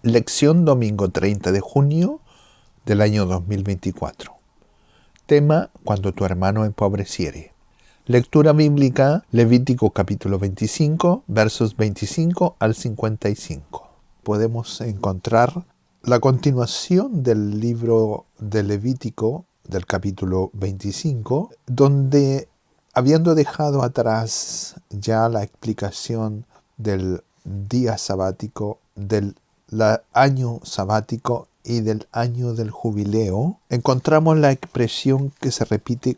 Lección domingo 30 de junio del año 2024. Tema: cuando tu hermano empobreciere. Lectura bíblica: Levítico capítulo 25, versos 25 al 55. Podemos encontrar la continuación del libro de Levítico, del capítulo 25, donde, habiendo dejado atrás ya la explicación del día sabático, del año sabático y del año del jubileo, encontramos la expresión que se repite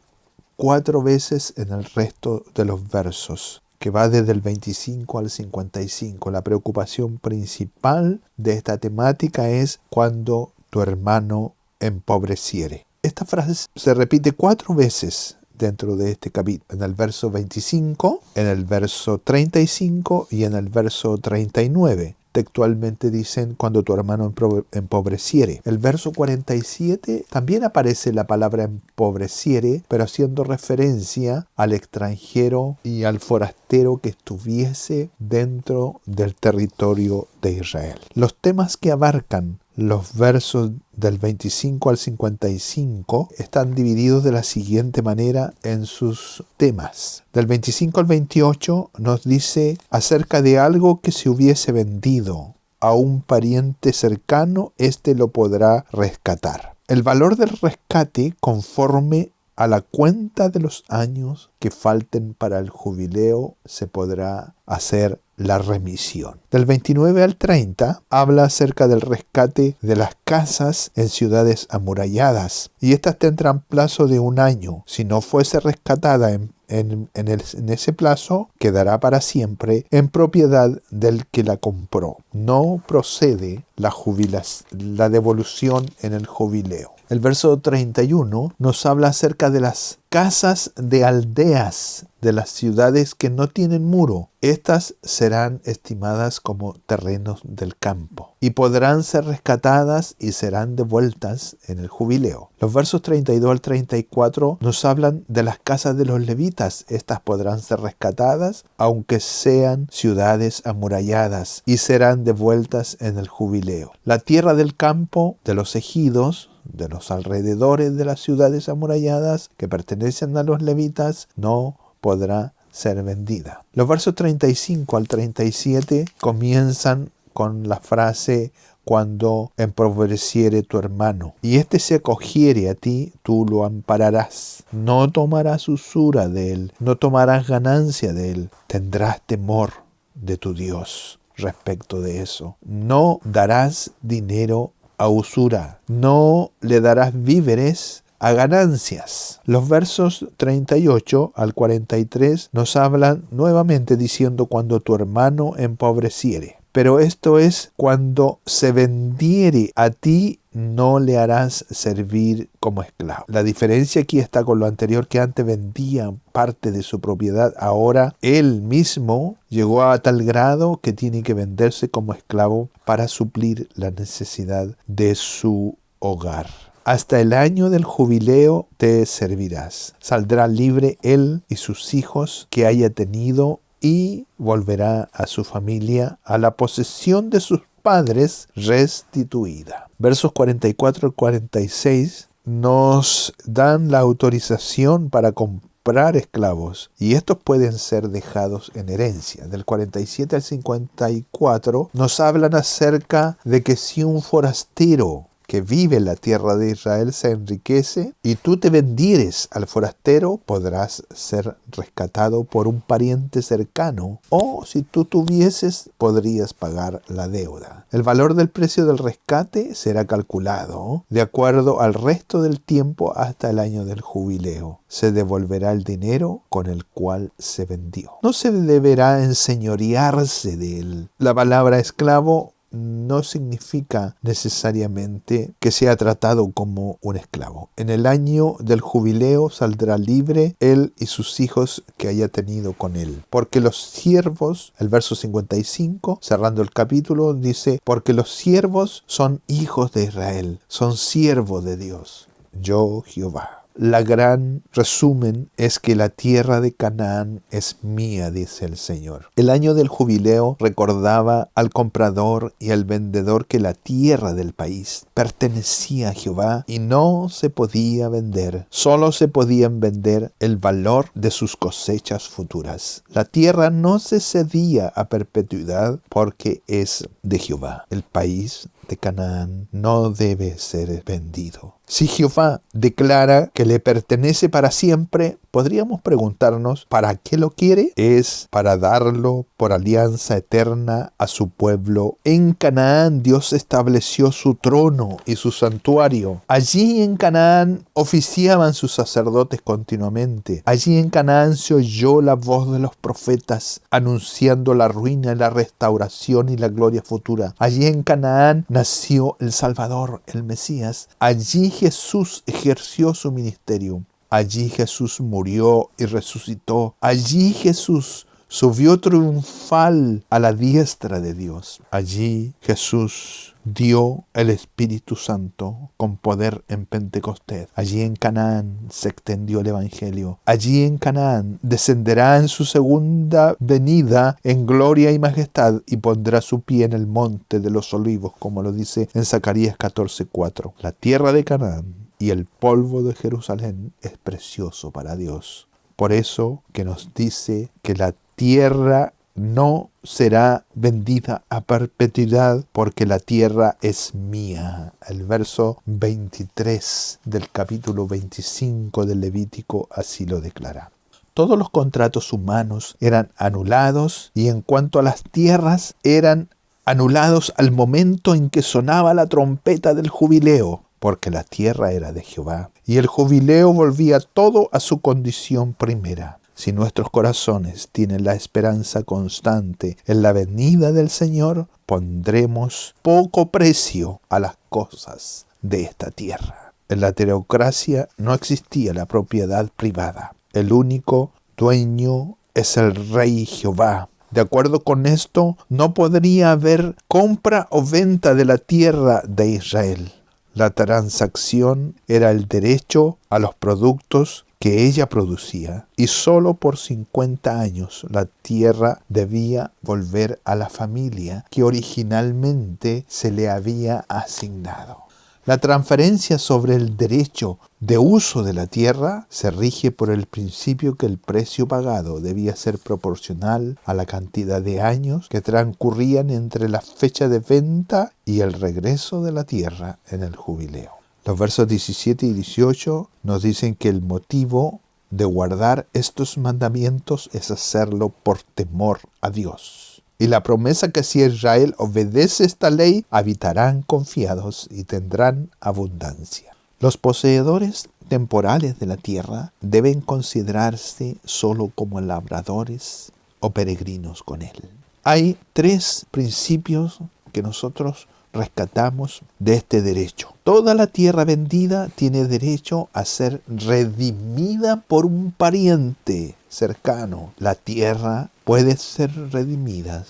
4 veces en el resto de los versos, que va desde el 25 al 55. La preocupación principal de esta temática es cuando tu hermano empobreciere. Esta frase se repite 4 veces dentro de este capítulo, en el verso 25, en el verso 35 y en el verso 39. Textualmente dicen: cuando tu hermano empobreciere. El verso 47 también aparece la palabra empobreciere, pero haciendo referencia al extranjero y al forastero que estuviese dentro del territorio de Israel. Los temas que abarcan los versos del 25 al 55 están divididos de la siguiente manera en sus temas. Del 25 al 28 nos dice acerca de algo que se hubiese vendido a un pariente cercano, éste lo podrá rescatar. El valor del rescate conforme a la cuenta de los años que falten para el jubileo se podrá hacer la remisión. Del 29 al 30 habla acerca del rescate de las casas en ciudades amuralladas, y estas tendrán plazo de 1 año. Si no fuese rescatada en ese plazo, quedará para siempre en propiedad del que la compró. No procede la devolución en el jubileo. El verso 31 nos habla acerca de las casas de aldeas de las ciudades que no tienen muro. Estas serán estimadas como terrenos del campo y podrán ser rescatadas y serán devueltas en el jubileo. Los versos 32 al 34 nos hablan de las casas de los levitas. Estas podrán ser rescatadas aunque sean ciudades amuralladas y serán devueltas en el jubileo. La tierra del campo de los ejidos, de los alrededores de las ciudades amuralladas que pertenecen a los levitas, no podrá ser vendida. Los versos 35 al 37 comienzan con la frase: cuando empobreciere tu hermano, y éste se acogiere a ti, tú lo ampararás. No tomarás usura de él, no tomarás ganancia de él. Tendrás temor de tu Dios respecto de eso. No darás dinero a usura, no le darás víveres a ganancias. Los versos 38 al 43 nos hablan nuevamente diciendo: cuando tu hermano empobreciere. Pero esto es cuando se vendiere a ti, no le harás servir como esclavo. La diferencia aquí está con lo anterior, que antes vendía parte de su propiedad. Ahora él mismo llegó a tal grado que tiene que venderse como esclavo para suplir la necesidad de su hogar. Hasta el año del jubileo te servirás. Saldrá libre él y sus hijos que haya tenido, y volverá a su familia, a la posesión de sus padres restituida. Versos 44 al 46 nos dan la autorización para comprar esclavos, y estos pueden ser dejados en herencia. Del 47 al 54 nos hablan acerca de que si un forastero que vive en la tierra de Israel se enriquece y tú te vendieres al forastero, podrás ser rescatado por un pariente cercano, o si tú tuvieses, podrías pagar la deuda. El valor del precio del rescate será calculado de acuerdo al resto del tiempo hasta el año del jubileo. Se devolverá el dinero con el cual se vendió. No se deberá enseñorearse de él. La palabra esclavo no significa necesariamente que sea tratado como un esclavo. En el año del jubileo saldrá libre él y sus hijos que haya tenido con él. Porque los siervos, el verso 55, cerrando el capítulo, dice: porque los siervos son hijos de Israel, son siervos de Dios. Yo, Jehová. la gran resumen es que la tierra de Canaán es mía, dice el Señor. El año del jubileo recordaba al comprador y al vendedor que la tierra del país pertenecía a Jehová y no se podía vender. Solo se podían vender el valor de sus cosechas futuras. La tierra no se cedía a perpetuidad porque es de Jehová. El país de Canaán no debe ser vendido. Si Jehová declara que le pertenece para siempre, podríamos preguntarnos ¿para qué lo quiere? Es para darlo por alianza eterna a su pueblo. En Canaán Dios estableció su trono y su santuario. Allí en Canaán oficiaban sus sacerdotes continuamente. Allí en Canaán se oyó la voz de los profetas anunciando la ruina y la restauración y la gloria futura. Allí en Canaán nació el Salvador, el Mesías. Allí Jesús ejerció su ministerio. Allí Jesús murió y resucitó. Allí Jesús subió triunfal a la diestra de Dios. Allí Jesús dio el Espíritu Santo con poder en Pentecostés. Allí en Canaán se extendió el Evangelio. Allí en Canaán descenderá en su segunda venida en gloria y majestad y pondrá su pie en el monte de los olivos, como lo dice en Zacarías 14:4. La tierra de Canaán y el polvo de Jerusalén es precioso para Dios. Por eso que nos dice que la tierra no será vendida a perpetuidad porque la tierra es mía. El verso 23 del capítulo 25 del Levítico así lo declara. Todos los contratos humanos eran anulados y en cuanto a las tierras eran anulados al momento en que sonaba la trompeta del jubileo, porque la tierra era de Jehová y el jubileo volvía todo a su condición primera. Si nuestros corazones tienen la esperanza constante en la venida del Señor, pondremos poco precio a las cosas de esta tierra. En la teocracia no existía la propiedad privada. El único dueño es el Rey Jehová. De acuerdo con esto, no podría haber compra o venta de la tierra de Israel. La transacción era el derecho a los productos que ella producía, y solo por 50 años la tierra debía volver a la familia que originalmente se le había asignado. La transferencia sobre el derecho de uso de la tierra se rige por el principio que el precio pagado debía ser proporcional a la cantidad de años que transcurrían entre la fecha de venta y el regreso de la tierra en el jubileo. Los versos 17 y 18 nos dicen que el motivo de guardar estos mandamientos es hacerlo por temor a Dios. Y la promesa que si Israel obedece esta ley, habitarán confiados y tendrán abundancia. Los poseedores temporales de la tierra deben considerarse solo como labradores o peregrinos con él. Hay 3 principios que nosotros rescatamos de este derecho. Toda la tierra vendida tiene derecho a ser redimida por un pariente cercano. La tierra puede ser redimida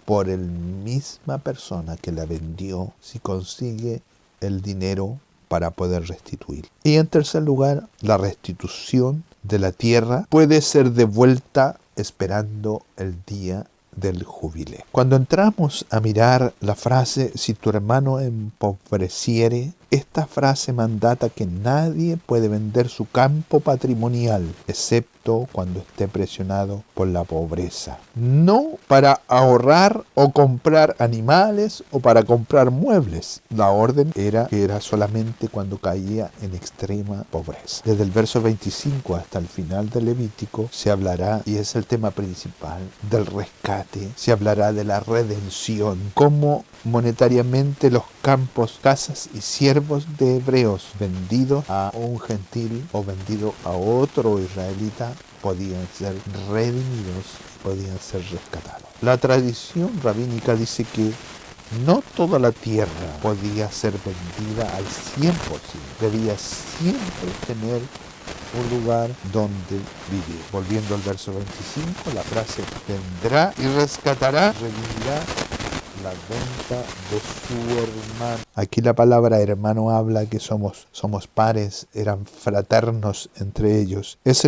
por la misma persona que la vendió si consigue el dinero para poder restituir. Y en tercer lugar, la restitución de la tierra puede ser devuelta esperando el día del jubileo. Cuando entramos a mirar la frase si tu hermano empobreciere, esta frase mandata que nadie puede vender su campo patrimonial, excepto cuando esté presionado por la pobreza. No para ahorrar o comprar animales o para comprar muebles. La orden era solamente cuando caía en extrema pobreza. Desde el verso 25 hasta el final del Levítico se hablará, y es el tema principal, del rescate. Se hablará de la redención, cómo monetariamente los campos, casas y siervos de hebreos vendidos a un gentil o vendidos a otro israelita podían ser redimidos, podían ser rescatados. La tradición rabínica dice que no toda la tierra podía ser vendida al 100%. Debía siempre tener un lugar donde vivir. Volviendo al verso 25, la frase vendrá y rescatará, redimirá la venta de su hermano. Aquí la palabra hermano habla que somos pares, eran fraternos entre ellos. Es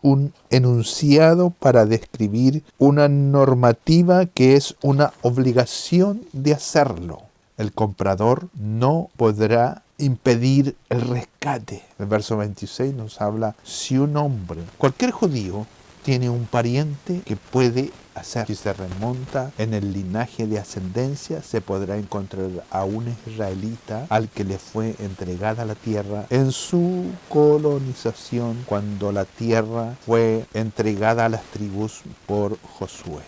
un enunciado para describir una normativa que es una obligación de hacerlo. El comprador no podrá impedir el rescate. El verso 26 nos habla, si un hombre, cualquier judío, tiene un pariente que puede hacer. Si se remonta en el linaje de ascendencia, se podrá encontrar a un israelita al que le fue entregada la tierra en su colonización, cuando la tierra fue entregada a las tribus por Josué.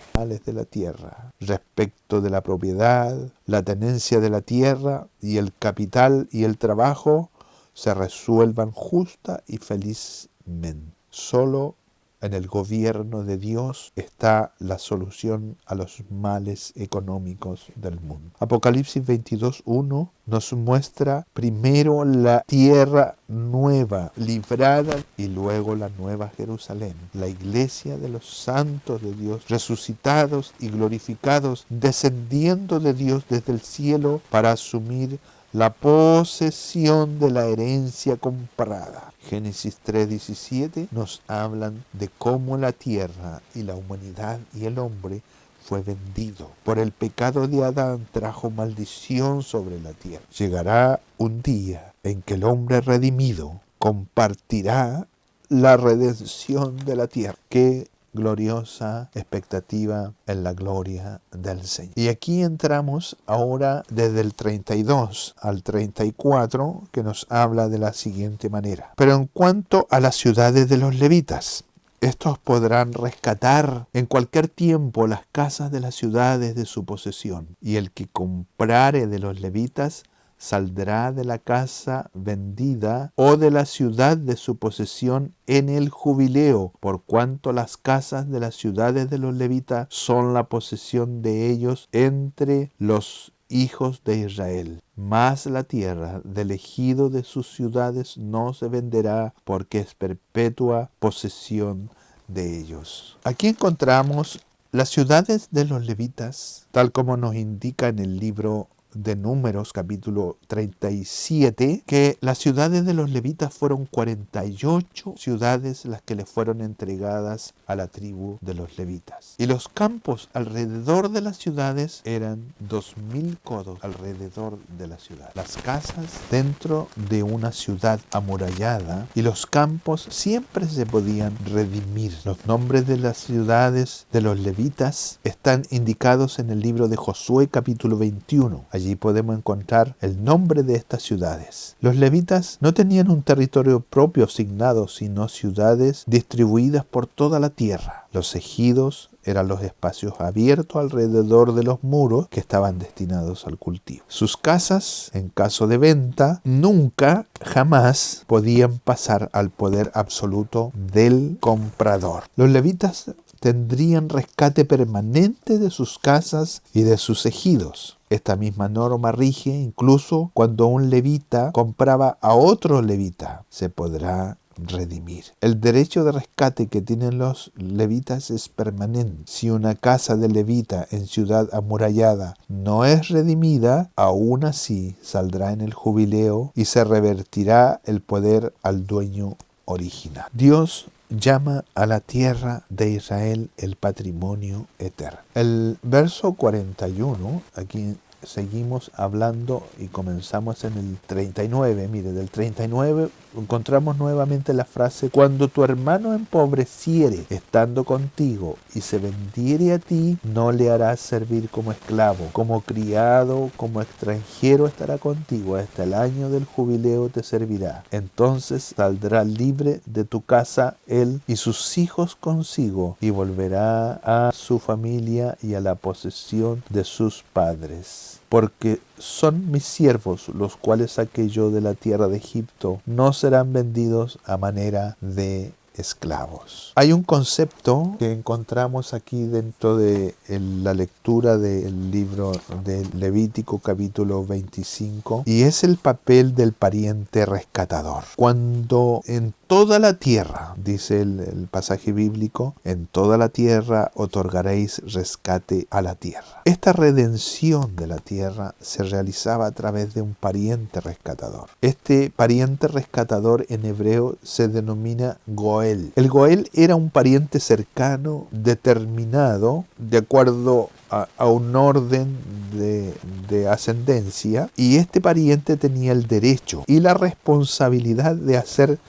De la tierra, respecto de la propiedad, la tenencia de la tierra y el capital y el trabajo se resuelvan justa y felizmente. Solo en el gobierno de Dios está la solución a los males económicos del mundo. Apocalipsis 22:1 nos muestra primero la tierra nueva, librada, y luego la nueva Jerusalén, la iglesia de los santos de Dios, resucitados y glorificados, descendiendo de Dios desde el cielo para asumir la posesión de la herencia comprada. Génesis 3:17 nos hablan de cómo la tierra y la humanidad y el hombre fue vendido. Por el pecado de Adán trajo maldición sobre la tierra. Llegará un día en que el hombre redimido compartirá la redención de la tierra. Qué gloriosa expectativa en la gloria del Señor. Y aquí entramos ahora desde el 32 al 34, que nos habla de la siguiente manera. Pero en cuanto a las ciudades de los levitas, estos podrán rescatar en cualquier tiempo las casas de las ciudades de su posesión, y el que comprare de los levitas saldrá de la casa vendida o de la ciudad de su posesión en el jubileo, por cuanto las casas de las ciudades de los levitas son la posesión de ellos entre los hijos de Israel. Mas la tierra del ejido de sus ciudades no se venderá, porque es perpetua posesión de ellos. Aquí encontramos las ciudades de los levitas, tal como nos indica en el libro de Números, capítulo 37, que las ciudades de los levitas fueron 48 ciudades las que le fueron entregadas a la tribu de los levitas. Y los campos alrededor de las ciudades eran 2000 codos alrededor de la ciudad. Las casas dentro de una ciudad amurallada y los campos siempre se podían redimir. Los nombres de las ciudades de los levitas están indicados en el libro de Josué, capítulo 21. Allí podemos encontrar el nombre de estas ciudades. Los levitas no tenían un territorio propio asignado, sino ciudades distribuidas por toda la tierra. Los ejidos eran los espacios abiertos alrededor de los muros que estaban destinados al cultivo. Sus casas, en caso de venta, nunca, jamás podían pasar al poder absoluto del comprador. Los levitas tendrían rescate permanente de sus casas y de sus ejidos. Esta misma norma rige incluso cuando un levita compraba a otro levita. Se podrá redimir. El derecho de rescate que tienen los levitas es permanente. Si una casa de levita en ciudad amurallada no es redimida, aún así saldrá en el jubileo y se revertirá el poder al dueño original. Dios llama a la tierra de Israel el patrimonio eterno. El verso 41, aquí seguimos hablando y comenzamos en el 39. Mire, del 39 encontramos nuevamente la frase: cuando tu hermano empobreciere estando contigo y se vendiere a ti, no le harás servir como esclavo, como criado, como extranjero estará contigo, hasta el año del jubileo te servirá. Entonces saldrá libre de tu casa él y sus hijos consigo, y volverá a su familia y a la posesión de sus padres. Porque son mis siervos, los cuales saqué yo de la tierra de Egipto, no serán vendidos a manera de esclavos. Hay un concepto que encontramos aquí dentro de la lectura del libro de Levítico capítulo 25, y es el papel del pariente rescatador. Cuando en toda la tierra, dice el pasaje bíblico, en toda la tierra otorgaréis rescate a la tierra. Esta redención de la tierra se realizaba a través de un pariente rescatador. Este pariente rescatador en hebreo se denomina Goel. El Goel era un pariente cercano, determinado, de acuerdo a un orden de ascendencia, y este pariente tenía el derecho y la responsabilidad de hacer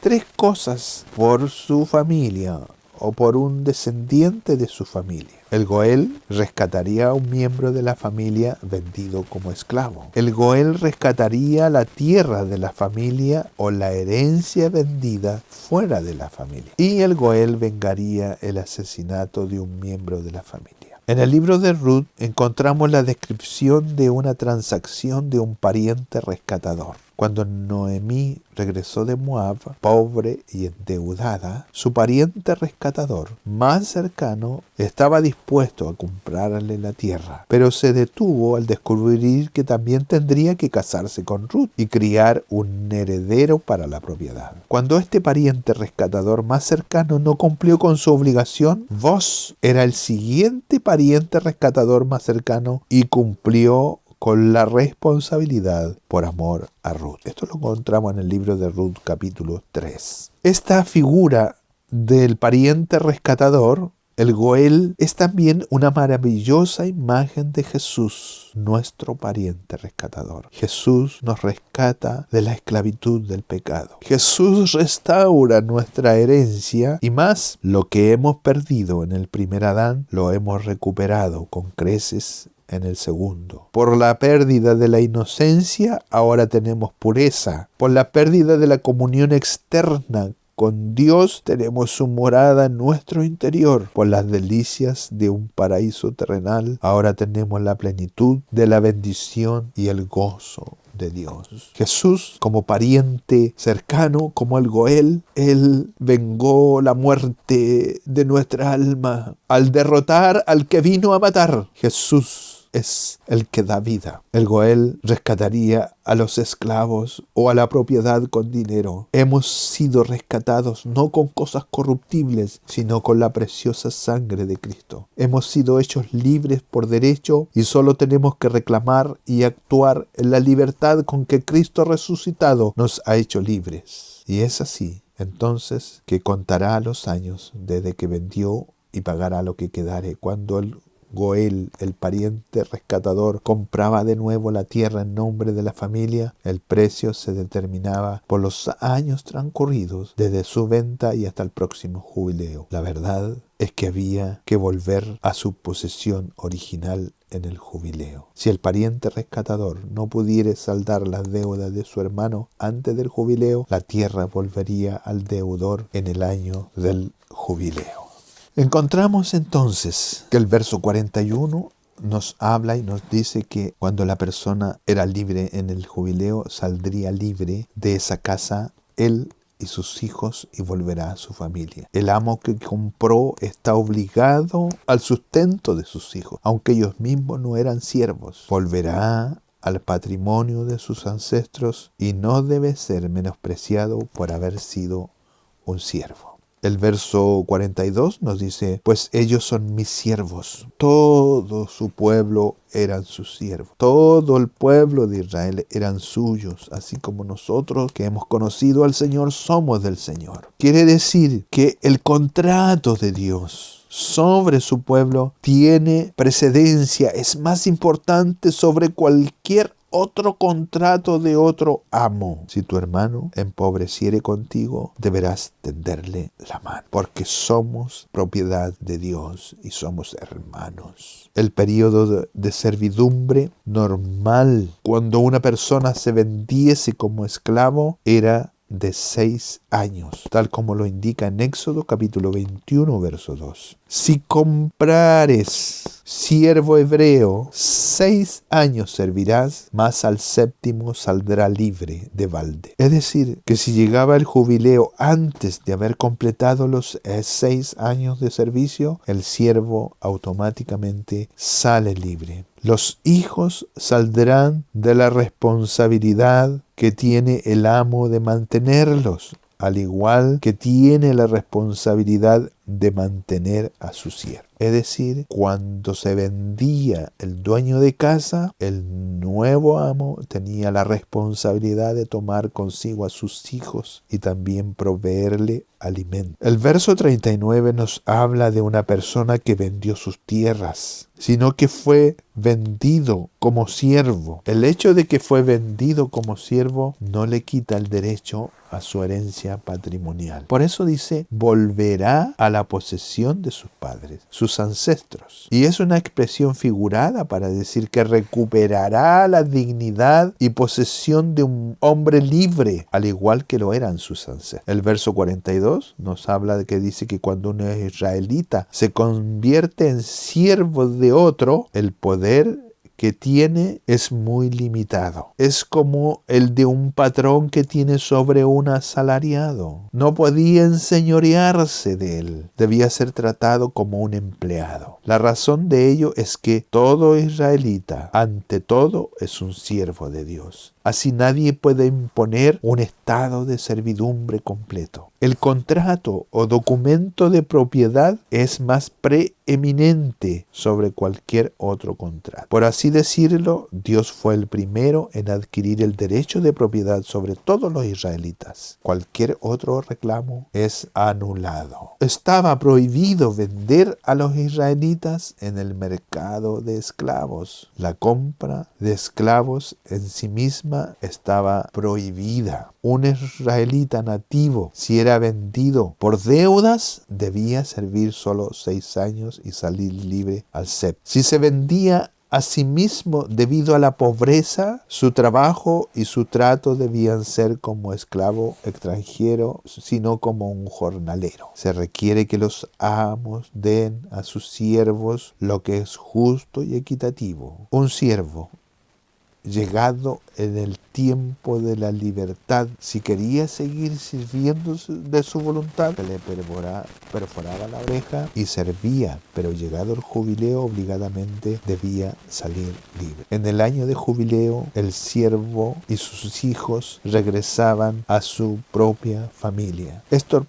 tres cosas por su familia o por un descendiente de su familia. El Goel rescataría a un miembro de la familia vendido como esclavo. El Goel rescataría la tierra de la familia o la herencia vendida fuera de la familia. Y el Goel vengaría el asesinato de un miembro de la familia. En el libro de Ruth encontramos la descripción de una transacción de un pariente rescatador. Cuando Noemí regresó de Moab, pobre y endeudada, su pariente rescatador más cercano estaba dispuesto a comprarle la tierra, pero se detuvo al descubrir que también tendría que casarse con Ruth y criar un heredero para la propiedad. Cuando este pariente rescatador más cercano no cumplió con su obligación, Boz era el siguiente pariente rescatador más cercano y cumplió con la responsabilidad por amor a Ruth. Esto lo encontramos en el libro de Ruth, capítulo 3. Esta figura del pariente rescatador, el Goel, es también una maravillosa imagen de Jesús, nuestro pariente rescatador. Jesús nos rescata de la esclavitud del pecado. Jesús restaura nuestra herencia y más, lo que hemos perdido en el primer Adán, lo hemos recuperado con creces en el segundo. Por la pérdida de la inocencia, ahora tenemos pureza. Por la pérdida de la comunión externa con Dios, tenemos su morada en nuestro interior. Por las delicias de un paraíso terrenal, ahora tenemos la plenitud de la bendición y el gozo de Dios. Jesús, como pariente cercano, como el Goel, Él vengó la muerte de nuestra alma al derrotar al que vino a matar. Jesús es el que da vida. El Goel rescataría a los esclavos o a la propiedad con dinero. Hemos sido rescatados no con cosas corruptibles, sino con la preciosa sangre de Cristo. Hemos sido hechos libres por derecho y solo tenemos que reclamar y actuar en la libertad con que Cristo resucitado nos ha hecho libres. Y es así, entonces, que contará los años desde que vendió y pagará lo que quedare. Cuando el Goel, el pariente rescatador, compraba de nuevo la tierra en nombre de la familia, el precio se determinaba por los años transcurridos desde su venta y hasta el próximo jubileo. La verdad es que había que volver a su posesión original en el jubileo. Si el pariente rescatador no pudiera saldar las deudas de su hermano antes del jubileo, la tierra volvería al deudor en el año del jubileo. Encontramos entonces que el verso 41 nos habla y nos dice que cuando la persona era libre en el jubileo, saldría libre de esa casa él y sus hijos y volverá a su familia. El amo que compró está obligado al sustento de sus hijos, aunque ellos mismos no eran siervos. Volverá al patrimonio de sus ancestros y no debe ser menospreciado por haber sido un siervo. El verso 42 nos dice, pues ellos son mis siervos. Todo su pueblo eran sus siervos. Todo el pueblo de Israel eran suyos, así como nosotros que hemos conocido al Señor somos del Señor. Quiere decir que el contrato de Dios sobre su pueblo tiene precedencia, es más importante sobre cualquier otro contrato de otro amo. Si tu hermano empobreciere contigo, deberás tenderle la mano, porque somos propiedad de Dios y somos hermanos. El periodo de servidumbre normal, cuando una persona se vendiese como esclavo, era de 6 años, tal como lo indica en Éxodo capítulo 21, verso 2. Si comprares siervo hebreo, 6 años servirás, mas al 7º saldrá libre de balde. Es decir, que si llegaba el jubileo antes de haber completado los 6 años de servicio, el siervo automáticamente sale libre. Los hijos saldrán de la responsabilidad que tiene el amo de mantenerlos al igual que tiene la responsabilidad de mantener a su siervo. Es decir, cuando se vendía el dueño de casa, el nuevo amo tenía la responsabilidad de tomar consigo a sus hijos y también proveerle alimento. El verso 39 nos habla de una persona que vendió sus tierras, sino que fue vendido como siervo. El hecho de que fue vendido como siervo no le quita el derecho a su herencia patrimonial. Por eso dice, volverá a la posesión de sus padres, sus ancestros. Y es una expresión figurada para decir que recuperará la dignidad y posesión de un hombre libre, al igual que lo eran sus ancestros. El verso 42 nos habla de que dice que cuando un israelita se convierte en siervo de otro, el poder que tiene es muy limitado. Es como el de un patrón que tiene sobre un asalariado. No podía enseñorearse de él. Debía ser tratado como un empleado. La razón de ello es que todo israelita, ante todo, es un siervo de Dios. Así nadie puede imponer un estado de servidumbre completo. El contrato o documento de propiedad es más preeminente sobre cualquier otro contrato. Por así decirlo, Dios fue el primero en adquirir el derecho de propiedad sobre todos los israelitas. Cualquier otro reclamo es anulado. Estaba prohibido vender a los israelitas en el mercado de esclavos. La compra de esclavos en sí misma estaba prohibida. Un israelita nativo, si era vendido por deudas, debía servir solo 6 años y salir libre al séptimo. Si se vendía a sí mismo debido a la pobreza, su trabajo y su trato debían ser como esclavo extranjero, sino como un jornalero. Se requiere que los amos den a sus siervos lo que es justo y equitativo. Un siervo, llegado en el tiempo de la libertad, si quería seguir sirviendo de su voluntad, le perforaba la oreja y servía, pero llegado el jubileo obligadamente debía salir libre. En el año de jubileo, el siervo y sus hijos regresaban a su propia familia. Esto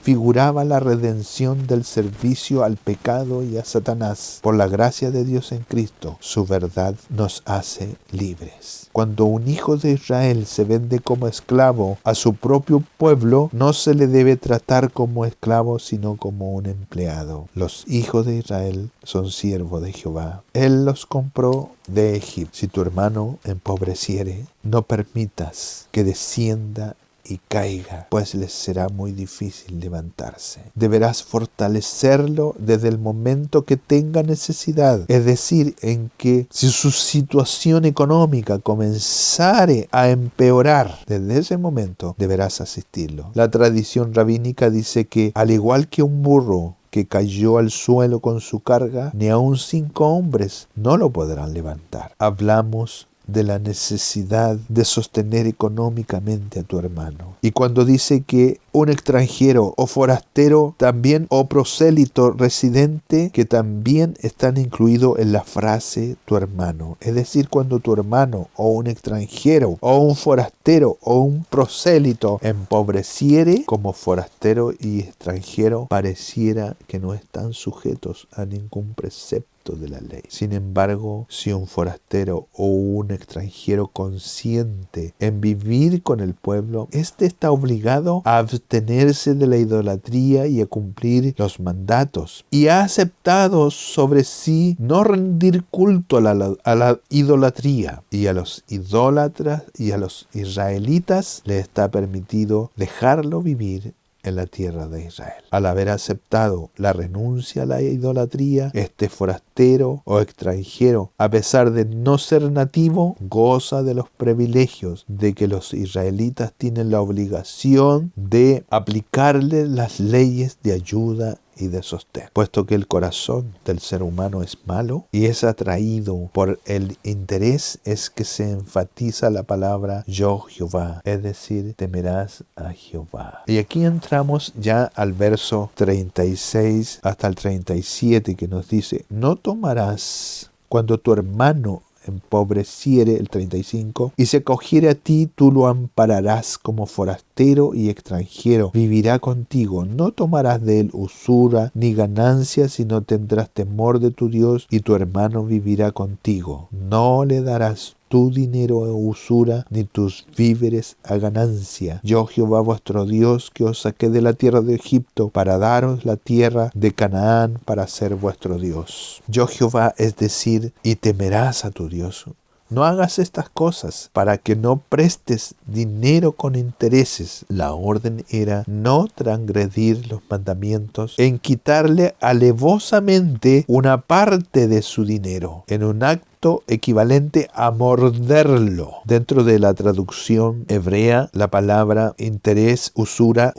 figuraba la redención del servicio al pecado y a Satanás. Por la gracia de Dios en Cristo, su verdad nos hace libres. Cuando un hijo de Israel se vende como esclavo a su propio pueblo, no se le debe tratar como esclavo, sino como un empleado. Los hijos de Israel son siervos de Jehová. Él los compró de Egipto. Si tu hermano empobreciere, no permitas que descienda y caiga, pues les será muy difícil levantarse. Deberás fortalecerlo desde el momento que tenga necesidad, es decir, en que si su situación económica comenzare a empeorar, desde ese momento deberás asistirlo. La tradición rabínica dice que, al igual que un burro que cayó al suelo con su carga, ni aun 5 hombres no lo podrán levantar. Hablamos de la necesidad de sostener económicamente a tu hermano. Y cuando dice que un extranjero o forastero también, o prosélito residente, que también están incluidos en la frase tu hermano. Es decir, cuando tu hermano o un extranjero o un forastero o un prosélito empobreciere, como forastero y extranjero pareciera que no están sujetos a ningún precepto de la ley. Sin embargo, si un forastero o un extranjero consiente en vivir con el pueblo, éste está obligado a abstenerse de la idolatría y a cumplir los mandatos, y ha aceptado sobre sí no rendir culto a la idolatría, y a los idólatras y a los israelitas les está permitido dejarlo vivir en la tierra de Israel. Al haber aceptado la renuncia a la idolatría, este forastero o extranjero, a pesar de no ser nativo, goza de los privilegios de que los israelitas tienen la obligación de aplicarle las leyes de ayuda y de sostén, puesto que el corazón del ser humano es malo y es atraído por el interés, es que se enfatiza la palabra yo Jehová, es decir, temerás a Jehová. Y aquí entramos ya al verso 36 hasta el 37, que nos dice: no tomarás cuando tu hermano empobreciere, el 35, y se acogiere a ti, tú lo ampararás como forastero y extranjero. Vivirá contigo, no tomarás de él usura ni ganancia, sino tendrás temor de tu Dios, y tu hermano vivirá contigo. No le darás tu dinero a usura, ni tus víveres a ganancia. Yo, Jehová vuestro Dios, que os saqué de la tierra de Egipto, para daros la tierra de Canaán, para ser vuestro Dios. Yo, Jehová, es decir, y temerás a tu Dios. No hagas estas cosas para que no prestes dinero con intereses. La orden era no transgredir los mandamientos en quitarle alevosamente una parte de su dinero, en un acto equivalente a morderlo. Dentro de la traducción hebrea, la palabra interés, usura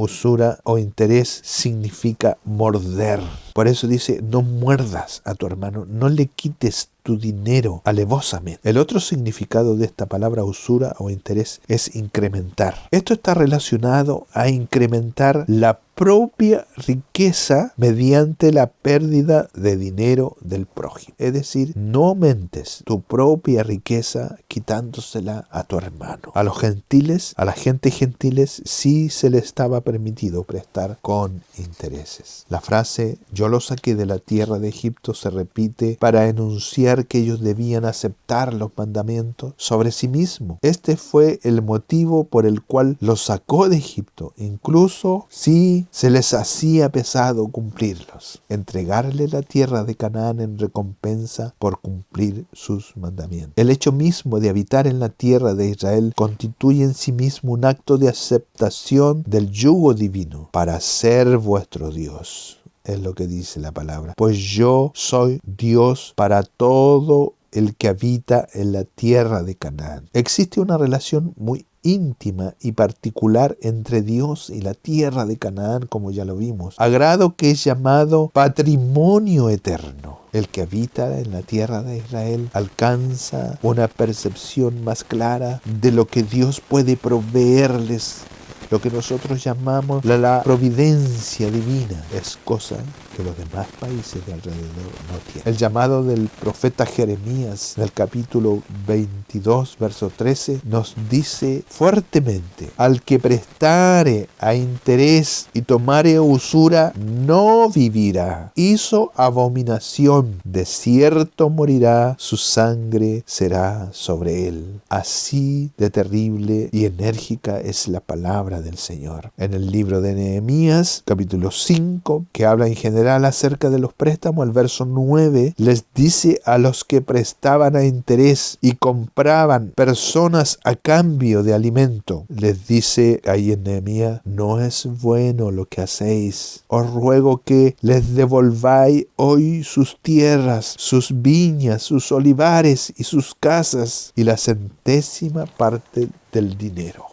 o interés significa morder. Por eso dice, no muerdas a tu hermano, no le quites tu dinero alevosamente. El otro significado de esta palabra usura o interés es incrementar. Esto está relacionado a incrementar la propia riqueza mediante la pérdida de dinero del prójimo. Es decir, no aumentes tu propia riqueza quitándosela a tu hermano. A los gentiles, a la gente gentiles, sí se les estaba permitido prestar con intereses. La frase, yo los saqué de la tierra de Egipto, se repite para enunciar que ellos debían aceptar los mandamientos sobre sí mismos. Este fue el motivo por el cual los sacó de Egipto, incluso si se les hacía pesado cumplirlos. Entregarle la tierra de Canaán en recompensa por cumplir sus mandamientos. El hecho mismo de habitar en la tierra de Israel constituye en sí mismo un acto de aceptación del yugo divino para ser vuestro Dios. Es lo que dice la palabra. Pues yo soy Dios para todo el que habita en la tierra de Canaán. Existe una relación muy íntima y particular entre Dios y la tierra de Canaán, como ya lo vimos, a grado que es llamado patrimonio eterno. El que habita en la tierra de Israel alcanza una percepción más clara de lo que Dios puede proveerles. Lo que nosotros llamamos la providencia divina es cosa que los demás países de alrededor no tienen. El llamado del profeta Jeremías en el capítulo 22, verso 13, nos dice fuertemente, al que prestare a interés y tomare usura, no vivirá. Hizo abominación, de cierto morirá, su sangre será sobre él. Así de terrible y enérgica es la palabra del Señor. En el libro de Nehemías, capítulo 5, que habla en general acerca de los préstamos, el verso 9 les dice a los que prestaban a interés y compraban personas a cambio de alimento, les dice ahí en Nehemías, no es bueno lo que hacéis. Os ruego que les devolváis hoy sus tierras, sus viñas, sus olivares y sus casas, y la centésima parte del dinero,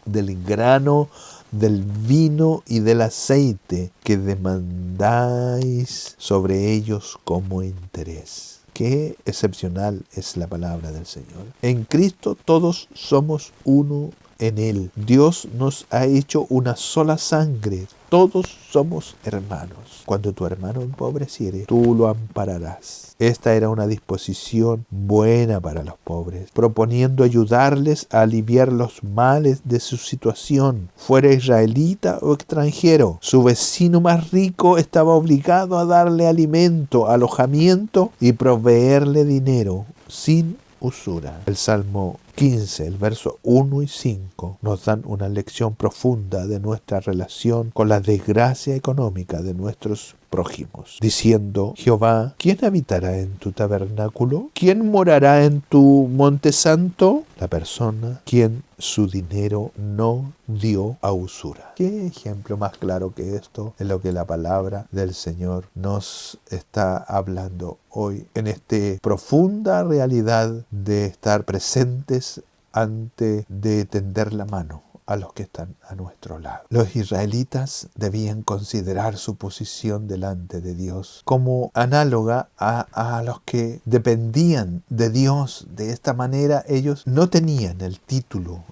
del grano, del vino y del aceite que demandáis sobre ellos como interés. Qué excepcional es la palabra del Señor. En Cristo todos somos uno en Él. Dios nos ha hecho una sola sangre. Todos somos hermanos. Cuando tu hermano empobreciere, tú lo ampararás. Esta era una disposición buena para los pobres, proponiendo ayudarles a aliviar los males de su situación, fuera israelita o extranjero. Su vecino más rico estaba obligado a darle alimento, alojamiento y proveerle dinero sin usura. El Salmo 15, el verso 1 y 5 nos dan una lección profunda de nuestra relación con la desgracia económica de nuestros prójimos, diciendo, Jehová, ¿quién habitará en tu tabernáculo? ¿Quién morará en tu monte santo? La persona quien su dinero no dio a usura. ¿Qué ejemplo más claro que esto es lo que la palabra del Señor nos está hablando hoy en esta profunda realidad de estar presentes ante de tender la mano a los que están a nuestro lado? Los israelitas debían considerar su posición delante de Dios como análoga a los que dependían de Dios. De esta manera ellos no tenían el título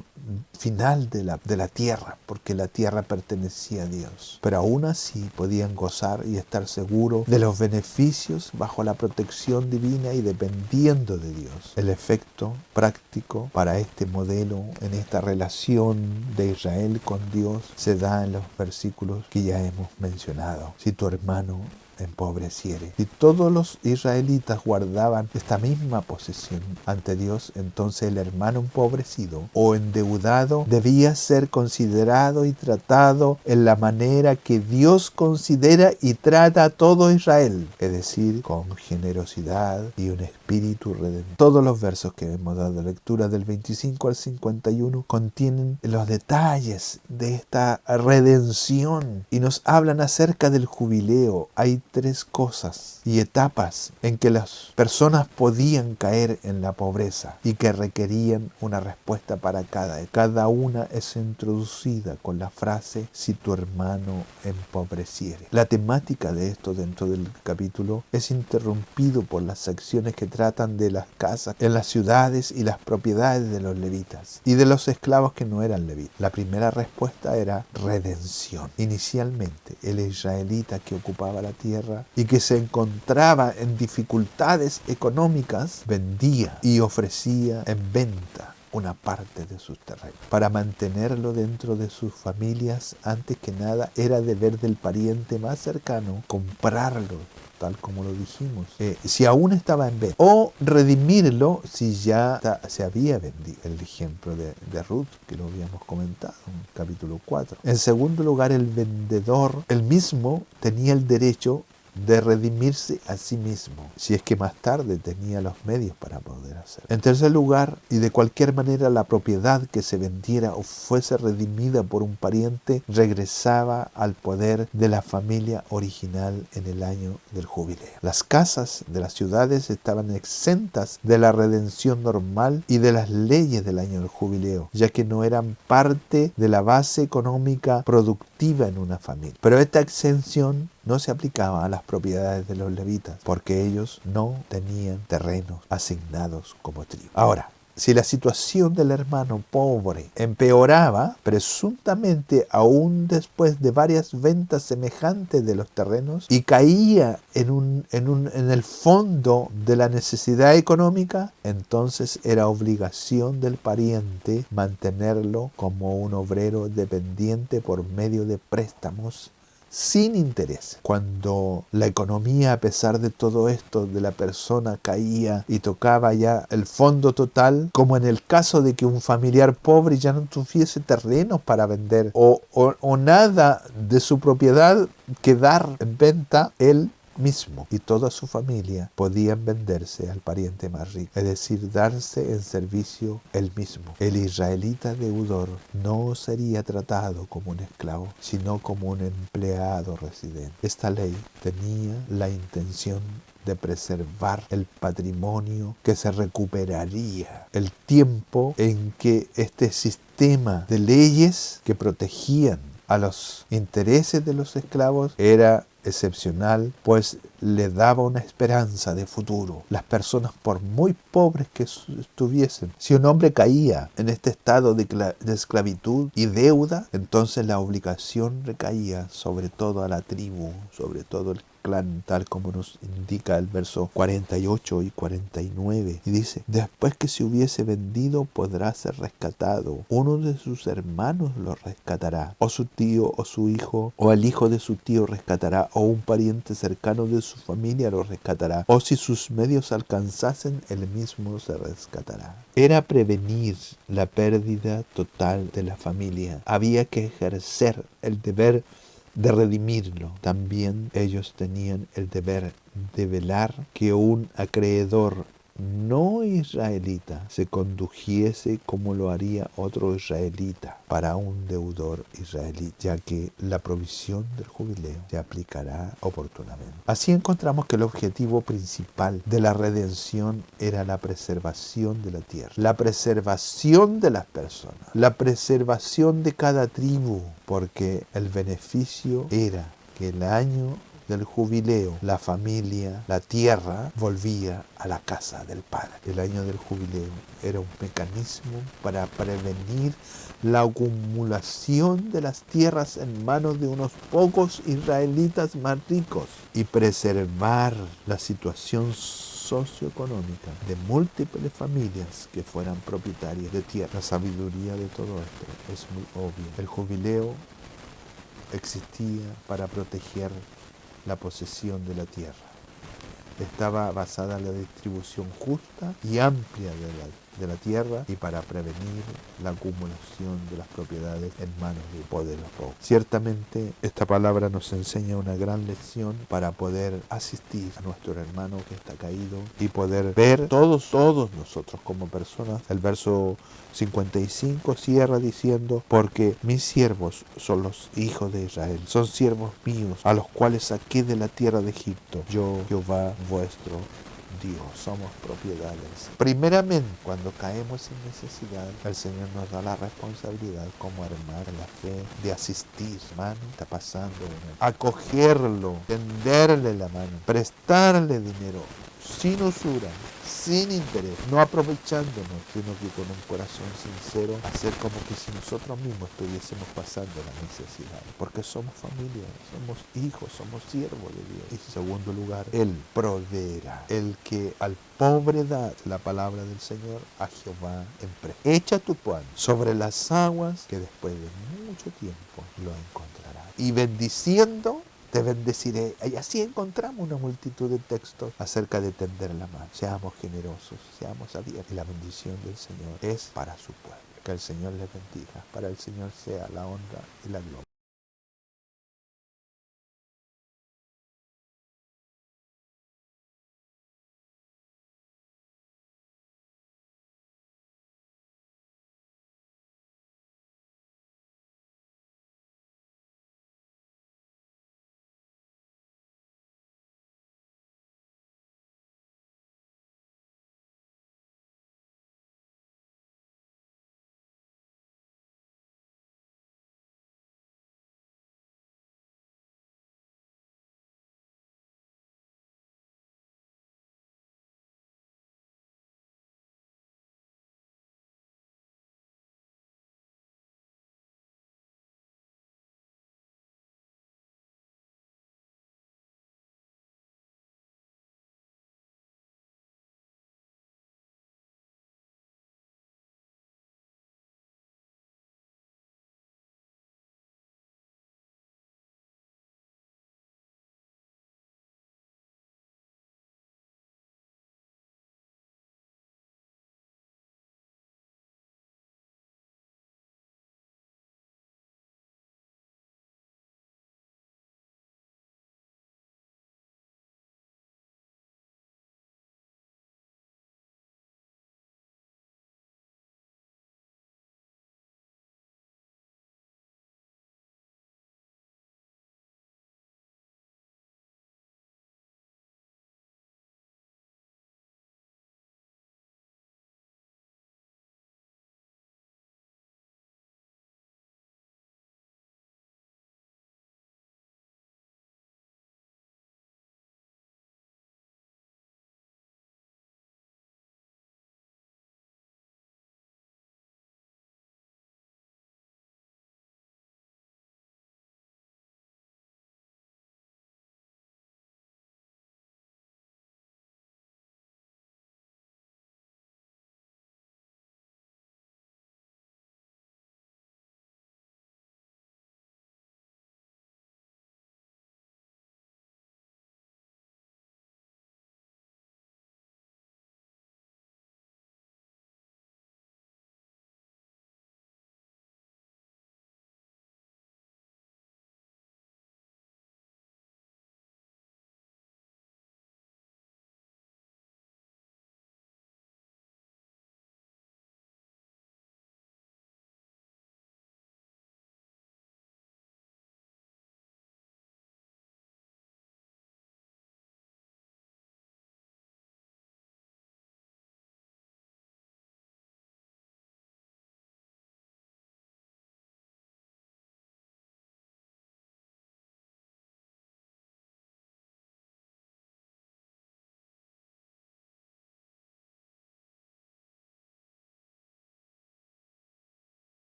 final de la tierra, porque la tierra pertenecía a Dios. Pero aún así podían gozar y estar seguros de los beneficios bajo la protección divina y dependiendo de Dios. El efecto práctico para este modelo, en esta relación de Israel con Dios, se da en los versículos que ya hemos mencionado. Si tu hermano empobreciere. Si todos los israelitas guardaban esta misma posesión ante Dios, entonces el hermano empobrecido o endeudado debía ser considerado y tratado en la manera que Dios considera y trata a todo Israel, es decir, con generosidad y un espíritu redentor. Todos los versos que hemos dado lectura del 25 al 51 contienen los detalles de esta redención y nos hablan acerca del jubileo. Hay 3 cosas y etapas en que las personas podían caer en la pobreza y que requerían una respuesta para cada una es introducida con la frase si tu hermano empobreciere. La temática de esto dentro del capítulo es interrumpido por las secciones que tratan de las casas en las ciudades y las propiedades de los levitas y de los esclavos que no eran levitas. La primera respuesta era redención. Inicialmente el israelita que ocupaba la tierra y que se encontraba en dificultades económicas, vendía y ofrecía en venta una parte de sus terrenos. Para mantenerlo dentro de sus familias, antes que nada, era deber del pariente más cercano comprarlo, tal como lo dijimos, si aún estaba en venta, o redimirlo si ya se había vendido. El ejemplo de Ruth, que lo habíamos comentado en el capítulo 4. En segundo lugar, el vendedor, él mismo, tenía el derecho de redimirse a sí mismo, si es que más tarde tenía los medios para poder hacerlo. En tercer lugar, y de cualquier manera la propiedad que se vendiera o fuese redimida por un pariente regresaba al poder de la familia original en el año del jubileo. Las casas de las ciudades estaban exentas de la redención normal y de las leyes del año del jubileo, ya que no eran parte de la base económica productiva en una familia. Pero esta exención no se aplicaba a las propiedades de los levitas, porque ellos no tenían terrenos asignados como tribu. Ahora, si la situación del hermano pobre empeoraba, presuntamente aún después de varias ventas semejantes de los terrenos, y caía en el fondo de la necesidad económica, entonces era obligación del pariente mantenerlo como un obrero dependiente por medio de préstamos sin interés. Cuando la economía, a pesar de todo esto, de la persona caía y tocaba ya el fondo total, como en el caso de que un familiar pobre ya no tuviese terrenos para vender o nada de su propiedad que dar en venta, él mismo y toda su familia podían venderse al pariente más rico, es decir, darse en servicio él mismo. El israelita deudor no sería tratado como un esclavo, sino como un empleado residente. Esta ley tenía la intención de preservar el patrimonio que se recuperaría, el tiempo en que este sistema de leyes que protegían a los intereses de los esclavos era excepcional, pues le daba una esperanza de futuro. Las personas, por muy pobres que estuviesen, si un hombre caía en este estado de esclavitud y deuda, entonces la obligación recaía sobre toda la tribu, sobre todo el clan, tal como nos indica el verso 48 y 49. Y dice, después que se hubiese vendido, podrá ser rescatado. Uno de sus hermanos lo rescatará, o su tío, o su hijo, o el hijo de su tío rescatará, o un pariente cercano de su familia lo rescatará, o si sus medios alcanzasen, él mismo se rescatará. Era prevenir la pérdida total de la familia. Había que ejercer el deber de redimirlo. También ellos tenían el deber de velar que un acreedor no israelita se condujese como lo haría otro israelita para un deudor israelí, ya que la provisión del jubileo se aplicará oportunamente. Así encontramos que el objetivo principal de la redención era la preservación de la tierra, la preservación de las personas, la preservación de cada tribu, porque el beneficio era que el año del jubileo, la familia, la tierra, volvía a la casa del Padre. El año del jubileo era un mecanismo para prevenir la acumulación de las tierras en manos de unos pocos israelitas más ricos y preservar la situación socioeconómica de múltiples familias que fueran propietarias de tierra. La sabiduría de todo esto es muy obvia. El jubileo existía para proteger la posesión de la tierra. Estaba basada en la distribución justa y amplia de la tierra y para prevenir la acumulación de las propiedades en manos de poderes pocos. Ciertamente esta palabra nos enseña una gran lección para poder asistir a nuestro hermano que está caído y poder ver todos nosotros como personas. El verso 55 cierra diciendo: porque mis siervos son los hijos de Israel, son siervos míos, a los cuales saqué de la tierra de Egipto. Yo, Jehová vuestro Dios, somos propiedades. Primeramente, cuando caemos en necesidad, el Señor nos da la responsabilidad como hermano en la fe de asistir. Hermano, está pasando, acogerlo, tenderle la mano, prestarle dinero sin usura, sin interés, no aprovechándonos, sino que con un corazón sincero, hacer como que si nosotros mismos estuviésemos pasando la necesidad, porque somos familia, somos hijos, somos siervos de Dios. Y en segundo lugar, Él proveerá, el que al pobre da, la palabra del Señor, a Jehová empresta. Echa tu pan sobre las aguas, que después de mucho tiempo lo encontrarás. Y bendiciendo, te bendeciré. Y así encontramos una multitud de textos acerca de tender la mano. Seamos generosos, seamos abiertos. Y la bendición del Señor es para su pueblo. Que el Señor les bendiga. Para el Señor sea la honra y la gloria.